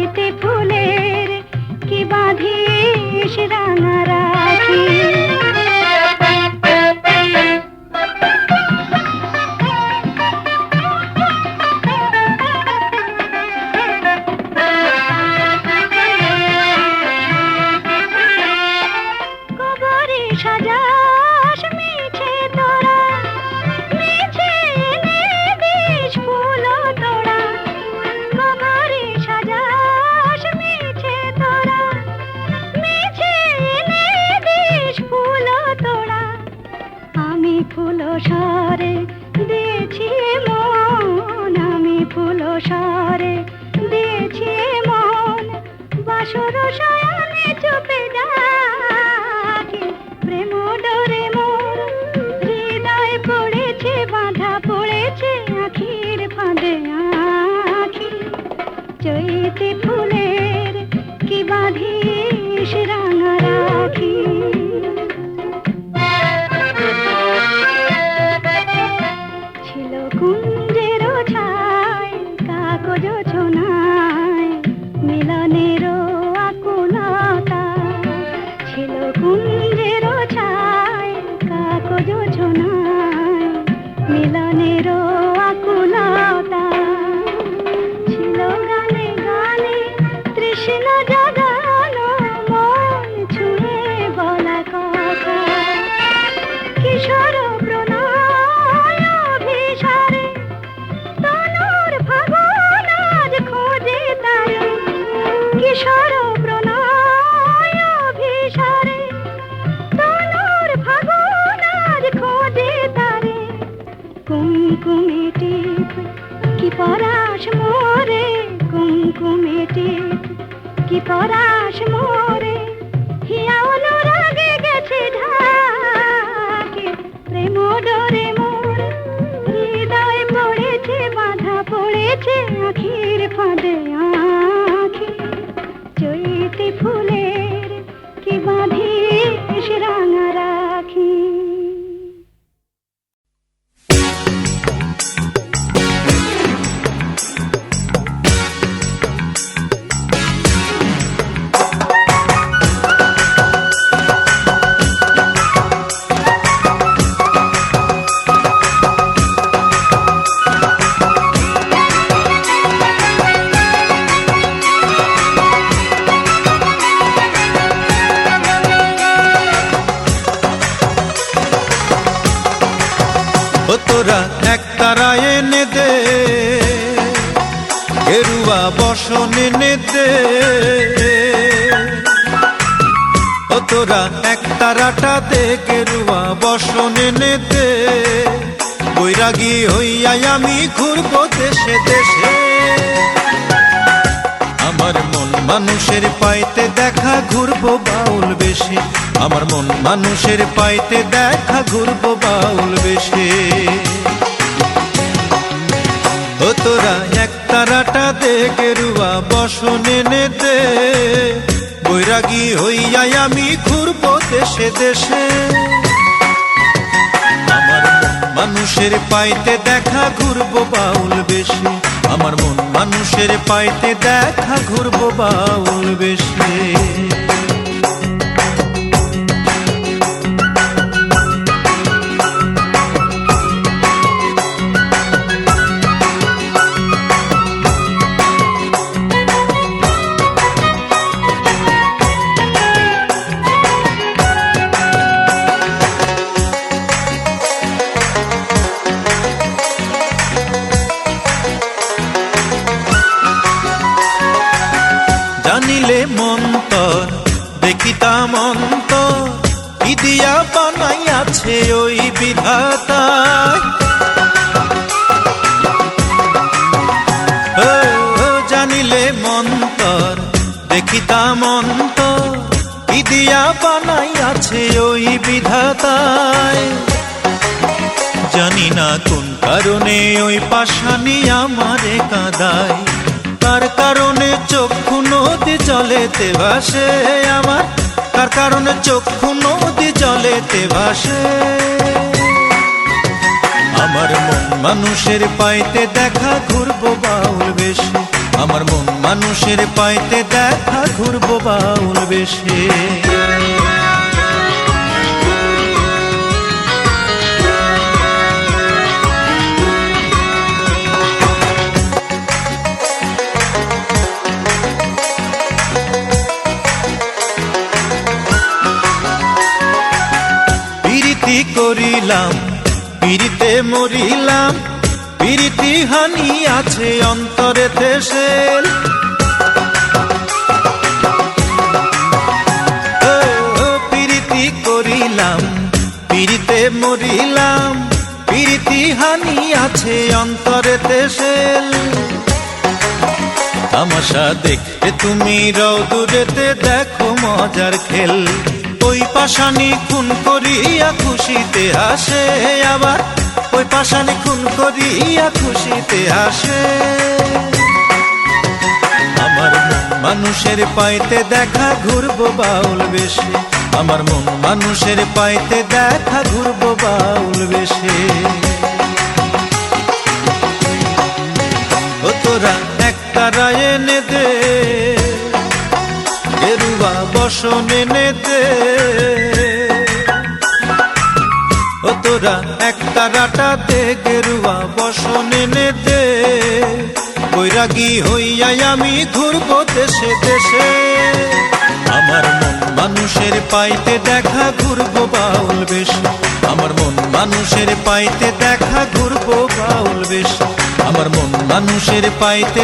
চৈতে ফুলের কি বাঁধিস রাঙা রাখি। কবরে সাজাস মিছে তোরা, মিছে এনে দিস ফুল তোড়া। কবরে সাজাস মিছে তোরা, মিছে এনে দিস ফুল তোড়া। আমি ফুল সরে দিয়েছি মন, আমি ফুল সরে দিয়েছি মন। বাসর শয়নে চুপে ডাকি, প্রেম ডোরে মোর হৃদয় পড়েছে বাঁধা, পড়েছে আখির ফাঁদে আখি। চৈতে ফুলের কি বাঁধিস রাঙা রাখি। ছিল কুঞ্জের ছায় কাগজ ছোনায় মিলনের আকুলতা। ছিল কুঞ্জের ছায় কাগজ ছোনায় মিলনের আকুলতা। ছিল গানে গানে তৃষ্ণ জাগানো, মন ছুঁয়ে বলা কথা। কিশোর প্রণয় অভিসারে তনুর ফাগুন আজ খোঁজে তারে। কিশোর প্রণয় অভিসারে তনুর ফাগুন আজ খোঁজে তারে। কুমকুমে টিপ কি পরাশ মোরে, কুমকুমে টিপ কি পরাশ মোরে। হিয়া অনুরাগে গেছে ঢাকে, প্রেম ডোরে মোর হৃদয় পড়েছে বাঁধা, পড়েছে আখির ফাঁদে আখি। চৈতে ফুলের কি বাঁধিস রাঙা রাখি। ও তোরা এক তারা এনে দে, গেরুয়া বসন এনে দে। ও তোরা এক তারাটা দে, গেরুয়া বসন এনে দে। বৈরাগী হইয়াই আমি ঘুরবো দেশে দেশে। আমার মন মানুষের পাইতে দেখা, ঘুরবো বাউল বেশি। আমার মন মানুষের পাইতে দেখা, ঘুরবো বাউল বেশি। ও তোরা এক তারাটা দে, গেরুয়া বসন এনে দে। বৈরাগী হইয়াই আমি ঘুরবো দেশে দেশে। আমার মন মানুষের পাইতে দেখা, ঘুরবো বাউল বেশি। আমার মন মানুষের পাইতে দেখা, ঘুরবো বাউল বেশি। জানিলে মন্তর দেখিতাম অন্তর, কি দিয়া বানাইয়াছে ওই বিধাতা। জানিলে মন্তর দেখিতাম অন্তর, কি দিয়া বানাইয়াছে ওই বিধাতায়। জানি না কোন কারণে ওই পাশানি আমারে কাঁদায়। তার কারণে চক্ষু নদী জলেতে ভাসে আমার, তার কারণে চক্ষু নদী জলেতে ভাসে। আমার মন মানুষের পাইতে দেখা, ঘুরবো বাউল বেশি। আমার মন মানুষের পাইতে দেখা ঘুরবো বাউল বেশে। প্রীতি করিলাম প্রীতিতে মরিলাম, প্রীতি হানি আছে অন্তরে দেশের। প্রীতি করিলাম প্রীতিতে মরিলাম, প্রীতি হানি আছে অন্তরে দেশের। তামাশা দেখতে তুমি রৌদুরেতে দেখো মজার খেল, ওই পাশানি খুন করিয়া খুশিতে আসে, আবার ওই পাশানি খুন করিয়া খুশিতে আসে। আমার মন মানুষের পাইতে দেখা ঘুরবো বাউল বেশে, আমার মন মানুষের পাইতে দেখা ঘুরবো বাউল বেশে। ও তোরা একটা রায় এনে দে, গেরুয়া বসন এনে দে। ও তোরা একটা রাটা দে, গেরুয়া বসন এনে দে। বৈরাগী হইয়াই আমি ঘুরবো দেশে দেশে, আমার মন মানুষের পাইতে দেখা ঘুরবো বাউল বেশে, আমার মন মানুষের পাইতে দেখা ঘুরবো বাউল বেশে, আমার মন মানুষের পাইতে